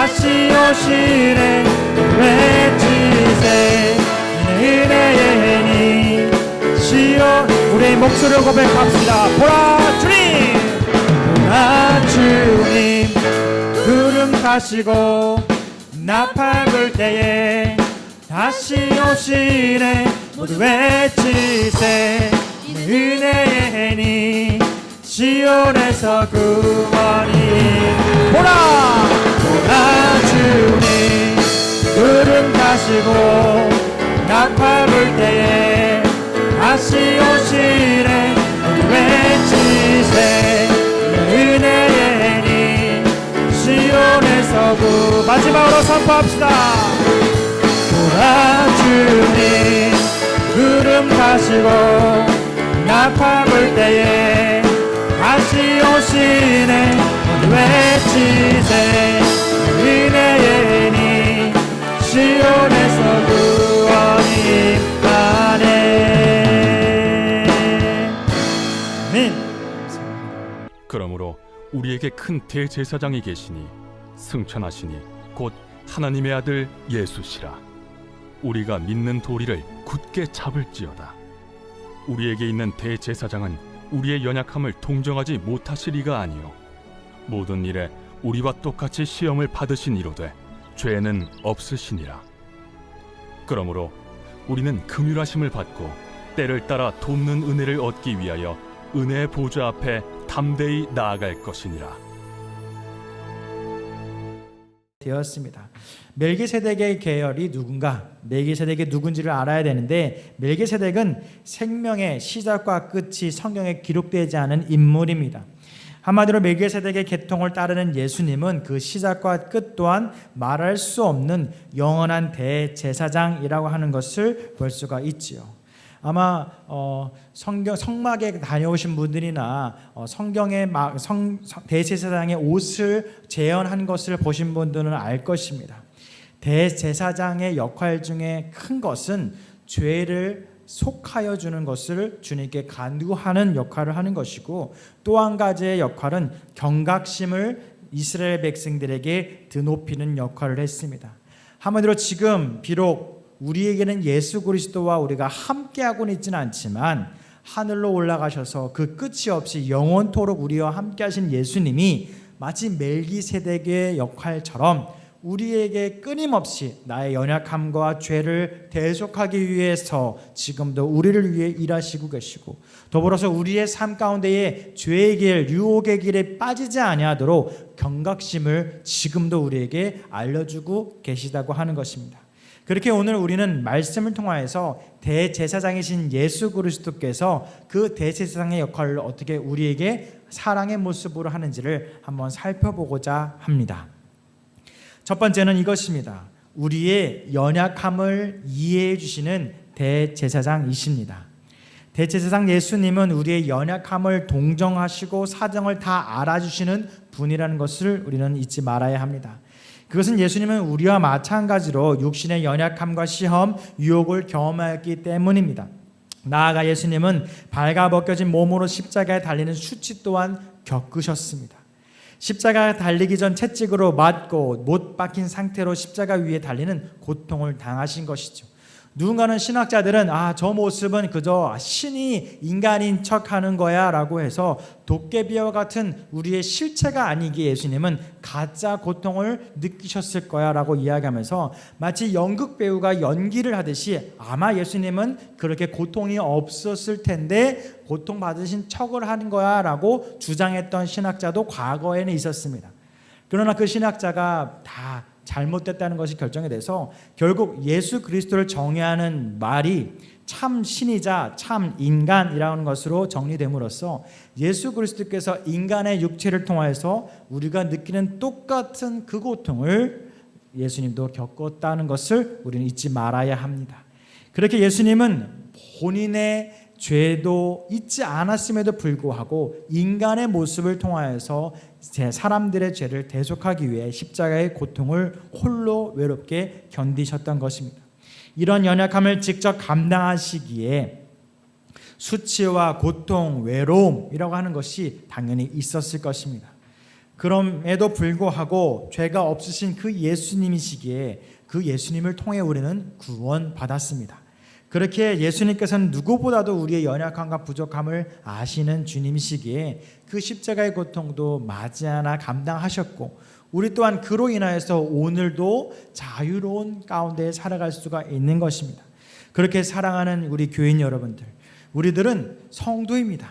다시 오시네 외치세 은혜의 시온. 우리의 목소리를 고백합시다. 보라 주님, 보라 주님, 구름 타시고 나팔 불 때에 다시 오시네 모두 외치세 은혜의 해니 시온에서 구원이. 보라 주님, 구름 타시고 나팔 불 때에 다시 오시네 모두 외치세 은혜의 해니 시온에서 구. 마지막으로 선포합시다. 보라 주님, 구름 타시고 나팔 불 때에 다시 오시네 모두 외치세 은혜의 해니 시온에서 구원이 임하네. 아멘. 그러므로 우리에게 큰 대제사장이 계시니 승천하시니 곧 하나님의 아들 예수시라. 우리가 믿는 도리를 굳게 잡을지어다. 우리에게 있는 대제사장은 우리의 연약함을 동정하지 못하시리가 아니요 모든 일에 우리와 똑같이 시험을 받으신 이로되 죄는 없으시니라. 그러므로 우리는 긍휼하심을 받고 때를 따라 돕는 은혜를 얻기 위하여 은혜의 보좌 앞에 담대히 나아갈 것이니라. 되었습니다. 멜기세덱의 계열이 누군가, 멜기세덱이 누군지를 알아야 되는데, 멜기세덱은 생명의 시작과 끝이 성경에 기록되지 않은 인물입니다. 한마디로 멜기세덱의 계통을 따르는 예수님은 그 시작과 끝 또한 말할 수 없는 영원한 대제사장이라고 하는 것을 볼 수가 있지요. 아마 성막에 다녀오신 분들이나 성경의 대제사장의 옷을 재현한 것을 보신 분들은 알 것입니다. 대제사장의 역할 중에 큰 것은 죄를 속하여 주는 것을 주님께 간구하는 역할을 하는 것이고, 또 한 가지의 역할은 경각심을 이스라엘 백성들에게 드높이는 역할을 했습니다. 한마디로 지금 비록 우리에게는 예수 그리스도와 우리가 함께하고는 있지는 않지만 하늘로 올라가셔서 그 끝이 없이 영원토록 우리와 함께하신 예수님이 마치 멜기세덱의 역할처럼 우리에게 끊임없이 나의 연약함과 죄를 대속하기 위해서 지금도 우리를 위해 일하시고 계시고, 더불어서 우리의 삶 가운데에 죄의 길, 유혹의 길에 빠지지 아니하도록 경각심을 지금도 우리에게 알려주고 계시다고 하는 것입니다. 그렇게 오늘 우리는 말씀을 통하여서 대제사장이신 예수 그리스도께서 그 대제사장의 역할을 어떻게 우리에게 사랑의 모습으로 하는지를 한번 살펴보고자 합니다. 첫 번째는 이것입니다. 우리의 연약함을 이해해 주시는 대제사장이십니다. 대제사장 예수님은 우리의 연약함을 동정하시고 사정을 다 알아주시는 분이라는 것을 우리는 잊지 말아야 합니다. 그것은 예수님은 우리와 마찬가지로 육신의 연약함과 시험, 유혹을 경험하였기 때문입니다. 나아가 예수님은 발가벗겨진 몸으로 십자가에 달리는 수치 또한 겪으셨습니다. 십자가에 달리기 전 채찍으로 맞고 못 박힌 상태로 십자가 위에 달리는 고통을 당하신 것이죠. 누군가는 신학자들은 저 모습은 그저 신이 인간인 척하는 거야 라고 해서 도깨비와 같은 우리의 실체가 아니기에 예수님은 가짜 고통을 느끼셨을 거야 라고 이야기하면서 마치 연극 배우가 연기를 하듯이 아마 예수님은 그렇게 고통이 없었을 텐데 고통받으신 척을 하는 거야 라고 주장했던 신학자도 과거에는 있었습니다. 그러나 그 신학자가 다 잘못됐다는 것이 결정이 돼서 결국 예수 그리스도를 정의하는 말이 참 신이자 참 인간이라는 것으로 정리됨으로써 예수 그리스도께서 인간의 육체를 통해서 우리가 느끼는 똑같은 그 고통을 예수님도 겪었다는 것을 우리는 잊지 말아야 합니다. 그렇게 예수님은 본인의 죄도 잊지 않았음에도 불구하고 인간의 모습을 통하여서 사람들의 죄를 대속하기 위해 십자가의 고통을 홀로 외롭게 견디셨던 것입니다. 이런 연약함을 직접 감당하시기에 수치와 고통, 외로움이라고 하는 것이 당연히 있었을 것입니다. 그럼에도 불구하고 죄가 없으신 그 예수님이시기에 그 예수님을 통해 우리는 구원받았습니다. 그렇게 예수님께서는 누구보다도 우리의 연약함과 부족함을 아시는 주님이시기에 그 십자가의 고통도 맞이하나 감당하셨고 우리 또한 그로 인하여서 오늘도 자유로운 가운데 살아갈 수가 있는 것입니다. 그렇게 사랑하는 우리 교인 여러분들, 우리들은 성도입니다.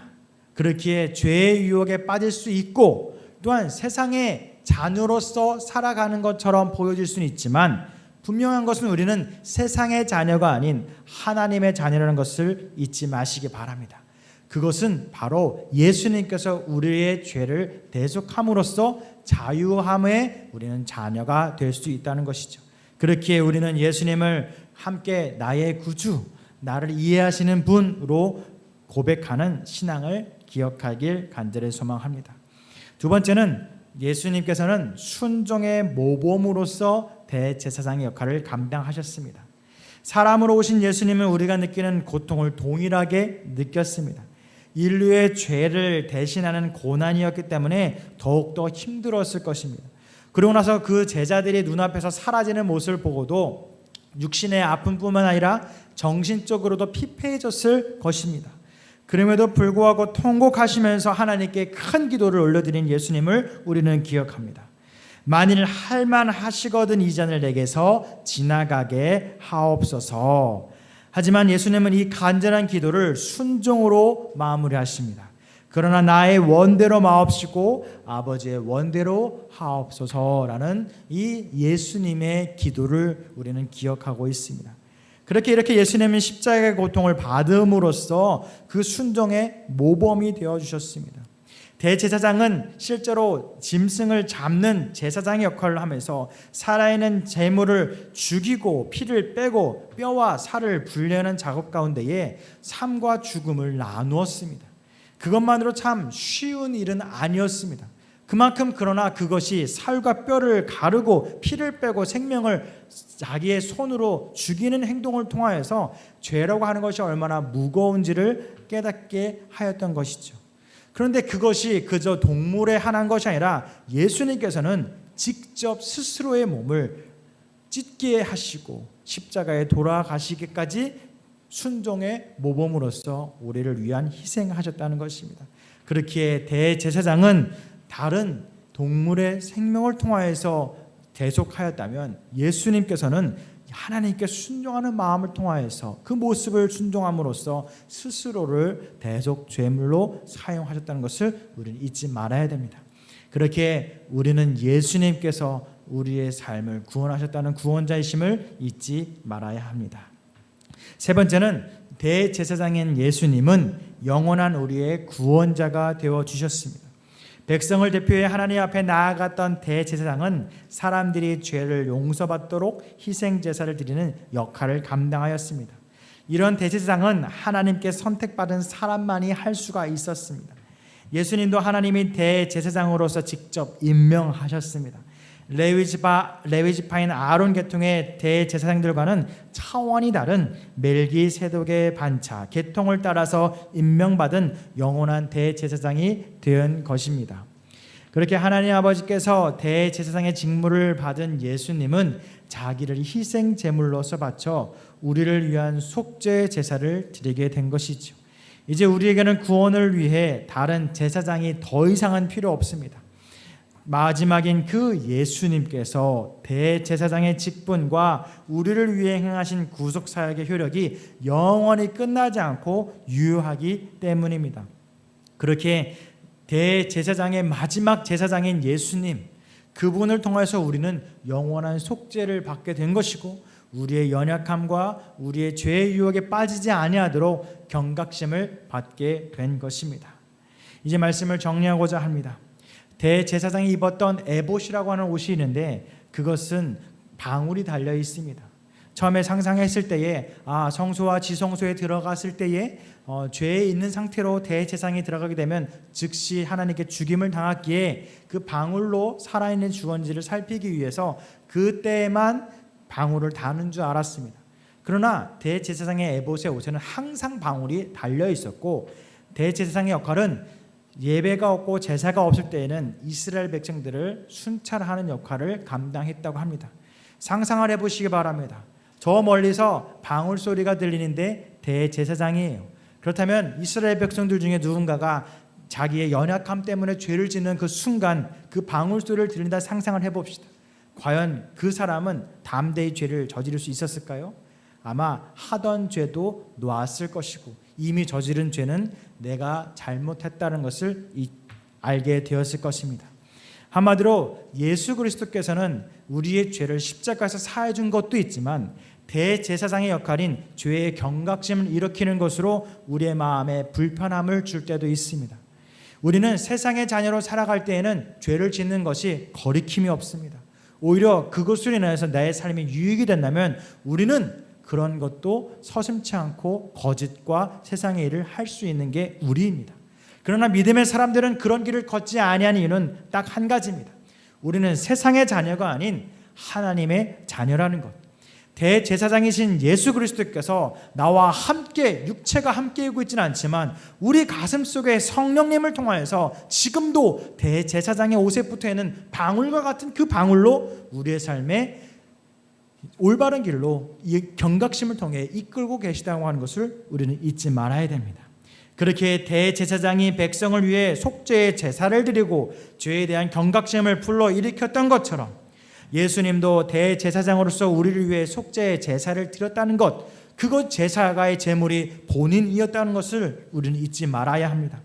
그렇기에 죄의 유혹에 빠질 수 있고 또한 세상의 자녀로서 살아가는 것처럼 보여질 수는 있지만 분명한 것은 우리는 세상의 자녀가 아닌 하나님의 자녀라는 것을 잊지 마시기 바랍니다. 그것은 바로 예수님께서 우리의 죄를 대속함으로써 자유함에 우리는 자녀가 될 수 있다는 것이죠. 그렇기에 우리는 예수님을 함께 나의 구주, 나를 이해하시는 분으로 고백하는 신앙을 기억하길 간절히 소망합니다. 두 번째는 예수님께서는 순종의 모범으로서 대제사장의 역할을 감당하셨습니다. 사람으로 오신 예수님은 우리가 느끼는 고통을 동일하게 느꼈습니다. 인류의 죄를 대신하는 고난이었기 때문에 더욱더 힘들었을 것입니다. 그러고 나서 그 제자들이 눈앞에서 사라지는 모습을 보고도 육신의 아픔뿐만 아니라 정신적으로도 피폐해졌을 것입니다. 그럼에도 불구하고 통곡하시면서 하나님께 큰 기도를 올려드린 예수님을 우리는 기억합니다. 만일 할만하시거든 이 잔을 내게서 지나가게 하옵소서. 하지만 예수님은 이 간절한 기도를 순종으로 마무리하십니다. 그러나 나의 원대로 마옵시고 아버지의 원대로 하옵소서라는 이 예수님의 기도를 우리는 기억하고 있습니다. 이렇게 예수님은 십자가의 고통을 받음으로써 그 순종의 모범이 되어주셨습니다. 대제사장은 실제로 짐승을 잡는 제사장의 역할을 하면서 살아있는 제물을 죽이고 피를 빼고 뼈와 살을 분리하는 작업 가운데에 삶과 죽음을 나누었습니다. 그것만으로 참 쉬운 일은 아니었습니다. 그만큼 그러나 그것이 살과 뼈를 가르고 피를 빼고 생명을 자기의 손으로 죽이는 행동을 통하여서 죄라고 하는 것이 얼마나 무거운지를 깨닫게 하였던 것이죠. 그런데 그것이 그저 동물에 한한 것이 아니라 예수님께서는 직접 스스로의 몸을 찢게 하시고 십자가에 돌아가시기까지 순종의 모범으로서 우리를 위한 희생하셨다는 것입니다. 그렇기에 대제사장은 다른 동물의 생명을 통하여서 대속하였다면 예수님께서는 하나님께 순종하는 마음을 통하여서 그 모습을 순종함으로써 스스로를 대속 제물로 사용하셨다는 것을 우리는 잊지 말아야 됩니다. 그렇게 우리는 예수님께서 우리의 삶을 구원하셨다는 구원자이심을 잊지 말아야 합니다. 세 번째는 대제사장인 예수님은 영원한 우리의 구원자가 되어 주셨습니다. 백성을 대표해 하나님 앞에 나아갔던 대제사장은 사람들이 죄를 용서받도록 희생제사를 드리는 역할을 감당하였습니다. 이런 대제사장은 하나님께 선택받은 사람만이 할 수가 있었습니다. 예수님도 하나님이 대제사장으로서 직접 임명하셨습니다. 레위지파인 아론 계통의 대제사장들과는 차원이 다른 멜기세덱의 반차 계통을 따라서 임명받은 영원한 대제사장이 된 것입니다. 그렇게 하나님 아버지께서 대제사장의 직무를 받은 예수님은 자기를 희생 제물로서 바쳐 우리를 위한 속죄 제사를 드리게 된 것이죠. 이제 우리에게는 구원을 위해 다른 제사장이 더 이상은 필요 없습니다. 마지막인 그 예수님께서 대제사장의 직분과 우리를 위해 행하신 구속사역의 효력이 영원히 끝나지 않고 유효하기 때문입니다. 그렇게 대제사장의 마지막 제사장인 예수님, 그분을 통해서 우리는 영원한 속죄를 받게 된 것이고 우리의 연약함과 우리의 죄의 유혹에 빠지지 아니하도록 경각심을 받게 된 것입니다. 이제 말씀을 정리하고자 합니다. 대제사장이 입었던 에봇이라고 하는 옷이 있는데 그것은 방울이 달려 있습니다. 처음에 상상했을 때에 성소와 지성소에 들어갔을 때에 죄에 있는 상태로 대제사장이 들어가게 되면 즉시 하나님께 죽임을 당했기에 그 방울로 살아있는 주원지를 살피기 위해서 그때만 방울을 다는 줄 알았습니다. 그러나 대제사장의 에봇의 옷에는 항상 방울이 달려 있었고 대제사장의 역할은 예배가 없고 제사가 없을 때에는 이스라엘 백성들을 순찰하는 역할을 감당했다고 합니다. 상상을 해보시기 바랍니다. 저 멀리서 방울 소리가 들리는데 대제사장이에요. 그렇다면 이스라엘 백성들 중에 누군가가 자기의 연약함 때문에 죄를 짓는 그 순간 그 방울 소리를 들린다 상상을 해봅시다. 과연 그 사람은 담대히 죄를 저지를 수 있었을까요? 아마 하던 죄도 놓았을 것이고 이미 저지른 죄는 내가 잘못했다는 것을 알게 되었을 것입니다. 한마디로 예수 그리스도께서는 우리의 죄를 십자가에서 사해 준 것도 있지만 대제사장의 역할인 죄의 경각심을 일으키는 것으로 우리의 마음에 불편함을 줄 때도 있습니다. 우리는 세상의 자녀로 살아갈 때에는 죄를 짓는 것이 거리낌이 없습니다. 오히려 그것으로 인해서 나의 삶이 유익이 된다면 우리는 그런 것도 서슴지 않고 거짓과 세상의 일을 할 수 있는 게 우리입니다. 그러나 믿음의 사람들은 그런 길을 걷지 아니하는 이유는 딱 한 가지입니다. 우리는 세상의 자녀가 아닌 하나님의 자녀라는 것. 대제사장이신 예수 그리스도께서 나와 함께 육체가 함께이고 있지는 않지만 우리 가슴 속에 성령님을 통하여서 지금도 대제사장의 옷에 붙어있는 방울과 같은 그 방울로 우리의 삶에 올바른 길로 이 경각심을 통해 이끌고 계시다고 하는 것을 우리는 잊지 말아야 됩니다. 그렇게 대제사장이 백성을 위해 속죄의 제사를 드리고 죄에 대한 경각심을 불러일으켰던 것처럼 예수님도 대제사장으로서 우리를 위해 속죄의 제사를 드렸다는 것, 그것 제사가의 제물이 본인이었다는 것을 우리는 잊지 말아야 합니다.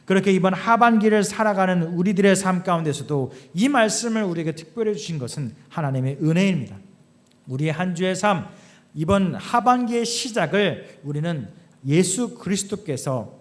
그렇게 이번 하반기를 살아가는 우리들의 삶 가운데서도 이 말씀을 우리에게 특별히 주신 것은 하나님의 은혜입니다. 우리의 한 주의 삶, 이번 하반기의 시작을 우리는 예수 그리스도께서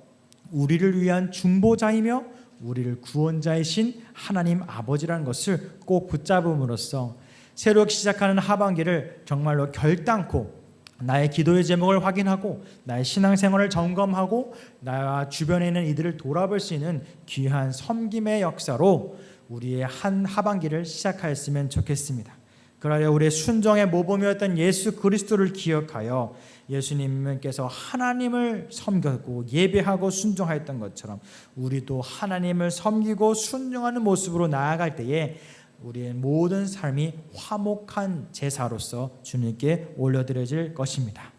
우리를 위한 중보자이며 우리를 구원자이신 하나님 아버지라는 것을 꼭 붙잡음으로써 새롭게 시작하는 하반기를 정말로 결단코 나의 기도의 제목을 확인하고 나의 신앙생활을 점검하고 나와 주변에 있는 이들을 돌아볼 수 있는 귀한 섬김의 역사로 우리의 한 하반기를 시작하였으면 좋겠습니다. 그러하여 우리의 순종의 모범이었던 예수 그리스도를 기억하여 예수님께서 하나님을 섬겼고 예배하고 순종하였던 것처럼 우리도 하나님을 섬기고 순종하는 모습으로 나아갈 때에 우리의 모든 삶이 화목한 제사로서 주님께 올려드려질 것입니다.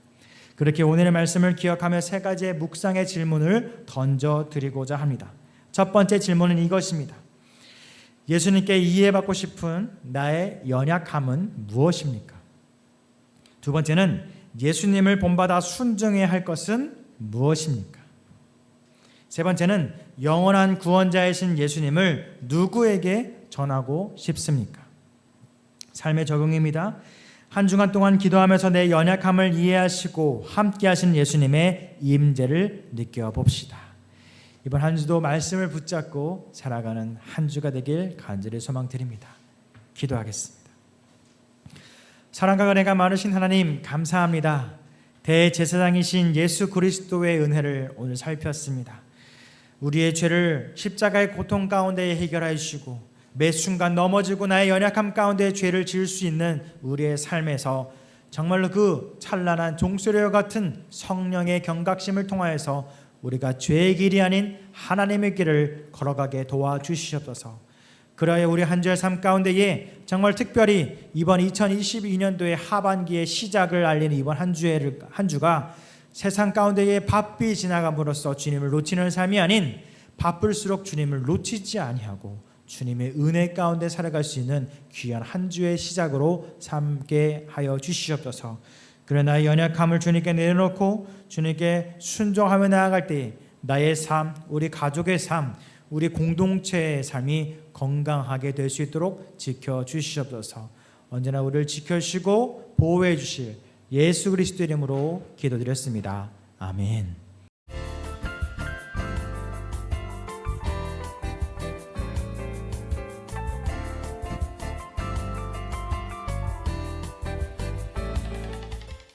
그렇게 오늘의 말씀을 기억하며 세 가지의 묵상의 질문을 던져드리고자 합니다. 첫 번째 질문은 이것입니다. 예수님께 이해받고 싶은 나의 연약함은 무엇입니까? 두 번째는 예수님을 본받아 순종해야 할 것은 무엇입니까? 세 번째는 영원한 구원자이신 예수님을 누구에게 전하고 싶습니까? 삶의 적용입니다. 한 주간 동안 기도하면서 내 연약함을 이해하시고 함께 하신 예수님의 임재를 느껴봅시다. 이번 한 주도 말씀을 붙잡고 살아가는 한 주가 되길 간절히 소망드립니다. 기도하겠습니다. 사랑과 은혜가 많으신 하나님 감사합니다. 대제사장이신 예수 그리스도의 은혜를 오늘 살폈습니다. 우리의 죄를 십자가의 고통 가운데 해결하여 주시고 매 순간 넘어지고 나의 연약함 가운데 죄를 지을 수 있는 우리의 삶에서 정말로 그 찬란한 종소리와 같은 성령의 경각심을 통하여서 우리가 죄의 길이 아닌 하나님의 길을 걸어가게 도와주시옵소서. 그러하여 우리 한 주의 삶 가운데에 정말 특별히 이번 2022년도의 하반기의 시작을 알리는 이번 한 주가 세상 가운데에 바삐 지나감으로써 주님을 놓치는 삶이 아닌 바쁠수록 주님을 놓치지 아니하고 주님의 은혜 가운데 살아갈 수 있는 귀한 한 주의 시작으로 삼게 하여 주시옵소서. 그러나 나의 연약함을 주님께 내려놓고 주님께 순종하며 나아갈 때 나의 삶, 우리 가족의 삶, 우리 공동체의 삶이 건강하게 될 수 있도록 지켜주시옵소서. 언제나 우리를 지켜주시고 보호해 주실 예수 그리스도 이름으로 기도드렸습니다. 아멘.